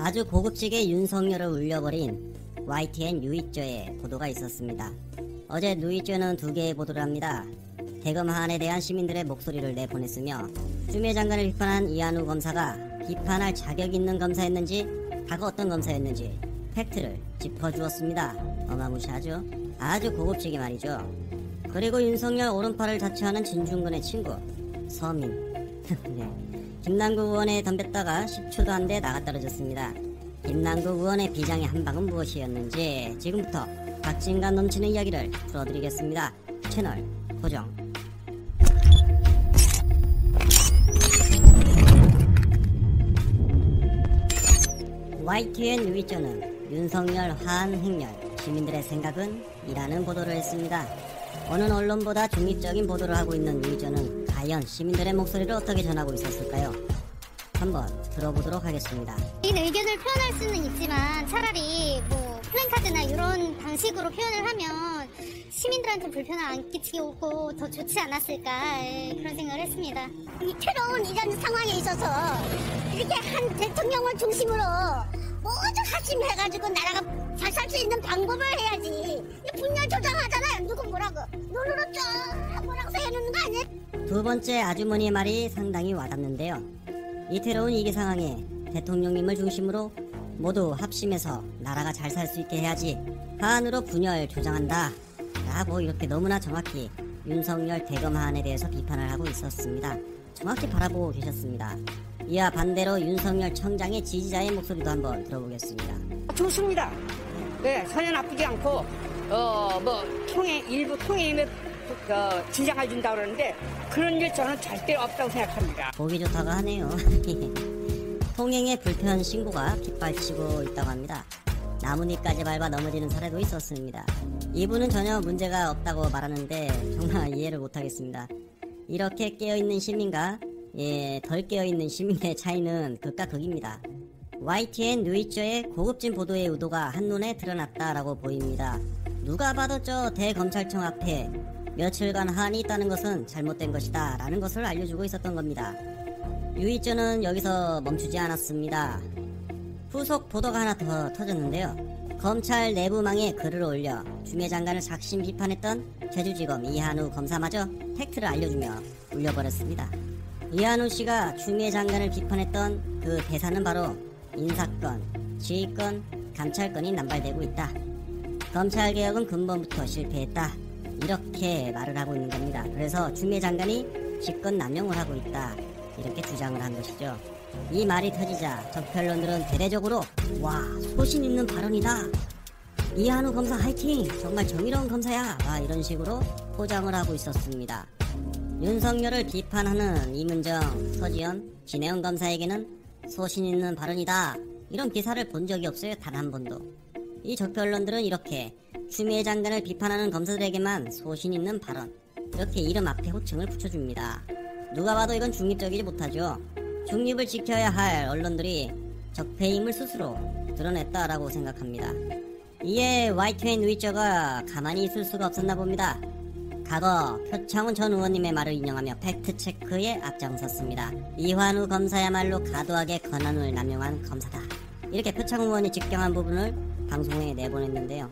아주 고급지게 윤석열을 울려버린 YTN 누이쩌의 보도가 있었습니다. 어제 누이쩌는 두 개의 보도를 합니다. 대검 하안에 대한 시민들의 목소리를 내보냈으며 추미애 장관을 비판한 이한우 검사가 비판할 자격 있는 검사였는지 과거 어떤 검사였는지 팩트를 짚어주었습니다. 어마무시하죠. 아주 고급지게 말이죠. 그리고 윤석열 오른팔을 자처하는 진중근의 친구 서민 네. 김남국 의원에 덤볐다가 10초도 안 돼 나가 떨어졌습니다. 김남국 의원의 비장의 한방은 무엇이었는지 지금부터 박진감 넘치는 이야기를 풀어드리겠습니다. 채널 고정. YTN 누이쩌는 윤석열 하안 행렬 시민들의 생각은 이라는 보도를 했습니다. 어느 언론보다 중립적인 보도를 하고 있는 누이쩌는 과연 시민들의 목소리를 어떻게 전하고 있었을까요? 한번 들어보도록 하겠습니다. 의견을 표현할 수는 있지만 차라리 플랜카드나 이런 방식으로 표현을 하면 시민들한테 불편을 안 끼치고 더 좋지 않았을까 그런 생각을 했습니다. 이 새로운 이런 상황에 있어서 이렇게 한 대통령을 중심으로 모두 합심해가지고 나라가 잘 살 수 있는 방법을 해야지. 분열 조장하잖아요. 누구 뭐라고 눈으로 쫙 뭐라고 해놓는 거 아니에요? 두 번째 아주머니의 말이 상당히 와닿는데요. 이태로운 위기 상황에 대통령님을 중심으로 모두 합심해서 나라가 잘 살 수 있게 해야지. 하안으로 분열 조장한다 라고 이렇게 너무나 정확히 윤석열 대검 하안에 대해서 비판을 하고 있었습니다. 정확히 바라보고 계셨습니다. 이와 반대로 윤석열 청장의 지지자의 목소리도 한번 들어보겠습니다. 좋습니다. 네, 전혀 나쁘지 않고 일부 통행임에 지장을 준다고 그러는데 그런 일 저는 절대 없다고 생각합니다. 보기 좋다고 하네요. 통행의 불편 신고가 빗발치고 있다고 합니다. 나뭇잎까지 밟아 넘어지는 사례도 있었습니다. 이분은 전혀 문제가 없다고 말하는데 정말 이해를 못하겠습니다. 이렇게 깨어있는 시민과 덜 깨어있는 시민의 차이는 극과 극입니다. YTN 누이쩌의 고급진 보도의 의도가 한눈에 드러났다라고 보입니다. 누가 봐도 저 대검찰청 앞에 며칠간 하안이 있다는 것은 잘못된 것이다 라는 것을 알려주고 있었던 겁니다. 누이쩌는 여기서 멈추지 않았습니다. 후속 보도가 하나 더 터졌는데요. 검찰 내부망에 글을 올려 추미애 장관을 작심 비판했던 제주지검 이한우 검사마저 팩트를 알려주며 울려버렸습니다. 이한우 씨가 추미애 장관을 비판했던 그 대사는 바로 인사건, 지휘권, 감찰권이 남발되고 있다. 검찰개혁은 근본부터 실패했다. 이렇게 말을 하고 있는 겁니다. 그래서 추미애 장관이 직권 남용을 하고 있다. 이렇게 주장을 한 것이죠. 이 말이 터지자 적폐언론들은 대대적으로 와, 소신 있는 발언이다. 이한우 검사 화이팅! 정말 정의로운 검사야! 이런 식으로 포장을 하고 있었습니다. 윤석열을 비판하는 이문정, 서지현, 진해원 검사에게는 소신 있는 발언이다. 이런 기사를 본 적이 없어요. 단 한 번도. 이 적폐언론들은 이렇게 추미애 장관을 비판하는 검사들에게만 소신 있는 발언, 이렇게 이름 앞에 호칭을 붙여줍니다. 누가 봐도 이건 중립적이지 못하죠. 중립을 지켜야 할 언론들이 적폐임을 스스로 드러냈다라고 생각합니다. 이에 YTN 누이쩌가 가만히 있을 수가 없었나 봅니다. 과거 표창원 전 의원님의 말을 인용하며 팩트체크에 앞장섰습니다. 이한우 검사야말로 과도하게 권한을 남용한 검사다. 이렇게 표창원 의원이 직경한 부분을 방송에 내보냈는데요.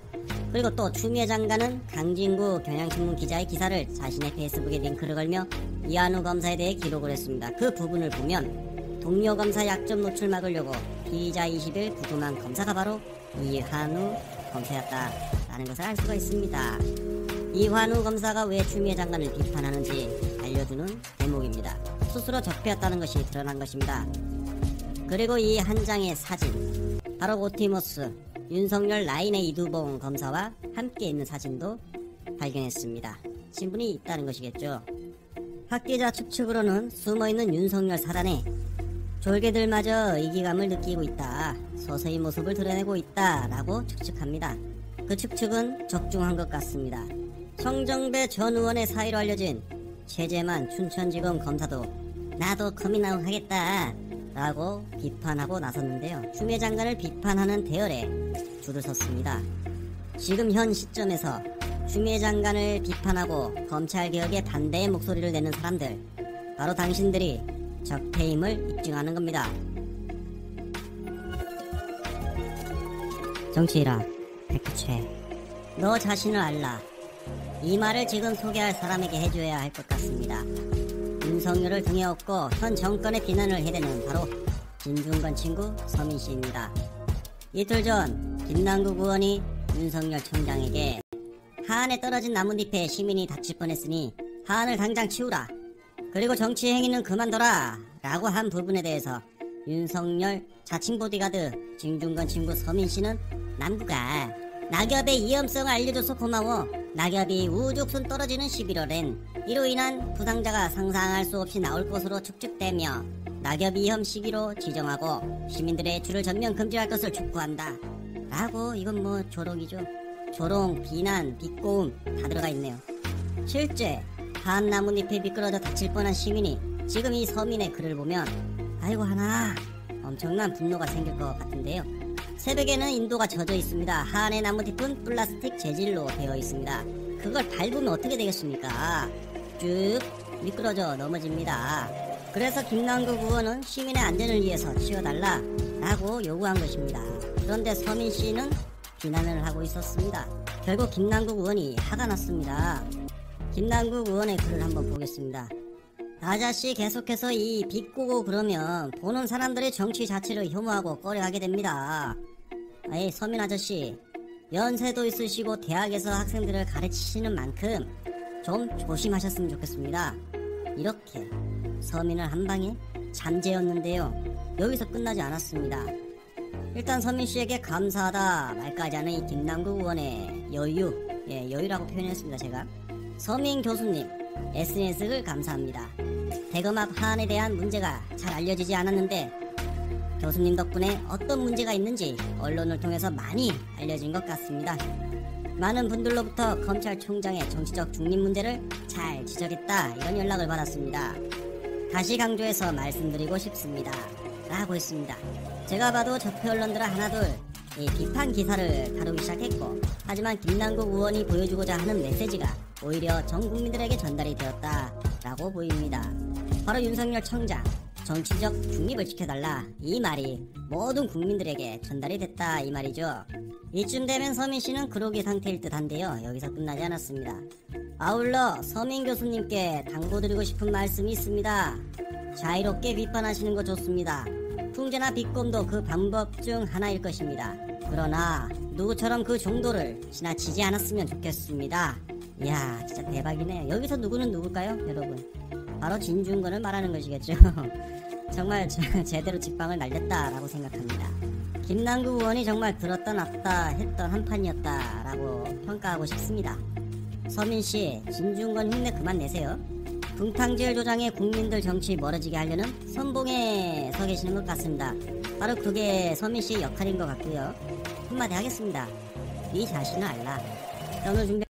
그리고 또 추미애 장관은 강진구 경향신문 기자의 기사를 자신의 페이스북에 링크를 걸며 이한우 검사에 대해 기록을 했습니다. 그 부분을 보면 동료 검사 약점 노출 막으려고 피의자 20일 구금한 검사가 바로 이한우 검사였다라는 것을 알 수가 있습니다. 이한우 검사가 왜 추미애 장관을 비판하는지 알려주는 대목입니다. 스스로 적폐였다는 것이 드러난 것입니다. 그리고 이 한 장의 사진, 바로 오티머스 윤석열 라인의 이두봉 검사와 함께 있는 사진도 발견했습니다. 신분이 있다는 것이겠죠. 학계자 추측으로는 숨어있는 윤석열 사단에 졸개들마저 이기감을 느끼고 있다, 서서히 모습을 드러내고 있다 라고 추측합니다. 그 추측은 적중한 것 같습니다. 성정배 전 의원의 사이로 알려진 최재만 춘천지검 검사도 나도 커밍아웃 하겠다 라고 비판하고 나섰는데요. 추미애 장관을 비판하는 대열에 줄을 섰습니다. 지금 현 시점에서 추미애 장관을 비판하고 검찰개혁에 반대의 목소리를 내는 사람들, 바로 당신들이 적폐임을 입증하는 겁니다. 정치라, 백두채, 너 자신을 알라. 이 말을 지금 소개할 사람에게 해줘야 할 것 같습니다. 윤석열을 등에 업고 현 정권의 비난을 해대는 바로 진중권 친구 서민씨입니다. 이틀 전 김남국 의원이 윤석열 총장에게 하안에 떨어진 나뭇잎에 시민이 다칠 뻔했으니 하안을 당장 치우라. 그리고 정치 행위는 그만둬라. 라고 한 부분에 대해서 윤석열 자칭 보디가드 진중권 친구 서민씨는 남구가 낙엽의 위험성을 알려줘서 고마워. 낙엽이 우죽순 떨어지는 11월엔 이로 인한 부상자가 상상할 수 없이 나올 것으로 추측되며 낙엽 위험 시기로 지정하고 시민들의 줄을 전면 금지할 것을 촉구한다. 라고 이건 뭐 조롱이죠. 조롱, 비난, 비꼬음 다 들어가 있네요. 실제 한 나뭇잎에 미끄러져 다칠 뻔한 시민이 지금 이 서민의 글을 보면 아이고 하나 엄청난 분노가 생길 것 같은데요. 새벽에는 인도가 젖어 있습니다. 하안의 나뭇잎은 플라스틱 재질로 되어 있습니다. 그걸 밟으면 어떻게 되겠습니까? 쭉 미끄러져 넘어집니다. 그래서 김남국 의원은 시민의 안전을 위해서 치워달라 라고 요구한 것입니다. 그런데 서민씨는 비난을 하고 있었습니다. 결국 김남국 의원이 화가 났습니다. 김남국 의원의 글을 한번 보겠습니다. 아저씨 계속해서 이 비꼬고 그러면 보는 사람들이 정치 자체를 혐오하고 꺼려하게 됩니다. 아이 서민 아저씨 연세도 있으시고 대학에서 학생들을 가르치시는 만큼 좀 조심하셨으면 좋겠습니다. 이렇게 서민을 한 방에 잠재웠는데요. 여기서 끝나지 않았습니다. 일단 서민씨에게 감사하다 말까지 하는 이 김남국 의원의 여유, 여유라고 표현했습니다. 제가 서민 교수님 SNS를 감사합니다. 대검 앞 하안에 대한 문제가 잘 알려지지 않았는데 교수님 덕분에 어떤 문제가 있는지 언론을 통해서 많이 알려진 것 같습니다. 많은 분들로부터 검찰총장의 정치적 중립 문제를 잘 지적했다 이런 연락을 받았습니다. 다시 강조해서 말씀드리고 싶습니다. 라고 했습니다. 제가 봐도 적폐 언론들은 하나둘 이 비판 기사를 다루기 시작했고 하지만 김남국 의원이 보여주고자 하는 메시지가 오히려 전 국민들에게 전달이 되었다라고 보입니다. 바로 윤석열 총장 정치적 중립을 지켜달라 이 말이 모든 국민들에게 전달이 됐다 이 말이죠. 이쯤 되면 서민씨는 그러기 상태일 듯한데요. 여기서 끝나지 않았습니다. 아울러 서민 교수님께 당부드리고 싶은 말씀이 있습니다. 자유롭게 비판하시는 거 좋습니다. 풍제나 비꼼도 그 방법 중 하나일 것입니다. 그러나 누구처럼 그 정도를 지나치지 않았으면 좋겠습니다. 이야 진짜 대박이네요. 여기서 누구는 누굴까요 여러분? 바로 진중권을 말하는 것이겠죠. 정말 제대로 직방을 날렸다라고 생각합니다. 김남국 의원이 정말 들었다 놨다 했던 한판이었다라고 평가하고 싶습니다. 서민씨 진중권 흉내 그만 내세요. 붕탕질 조장에 국민들 정치 멀어지게 하려는 선봉에 서 계시는 것 같습니다. 바로 그게 서민씨의 역할인 것 같고요. 한마디 하겠습니다. 네 자신을 알라. 자, 오늘 준비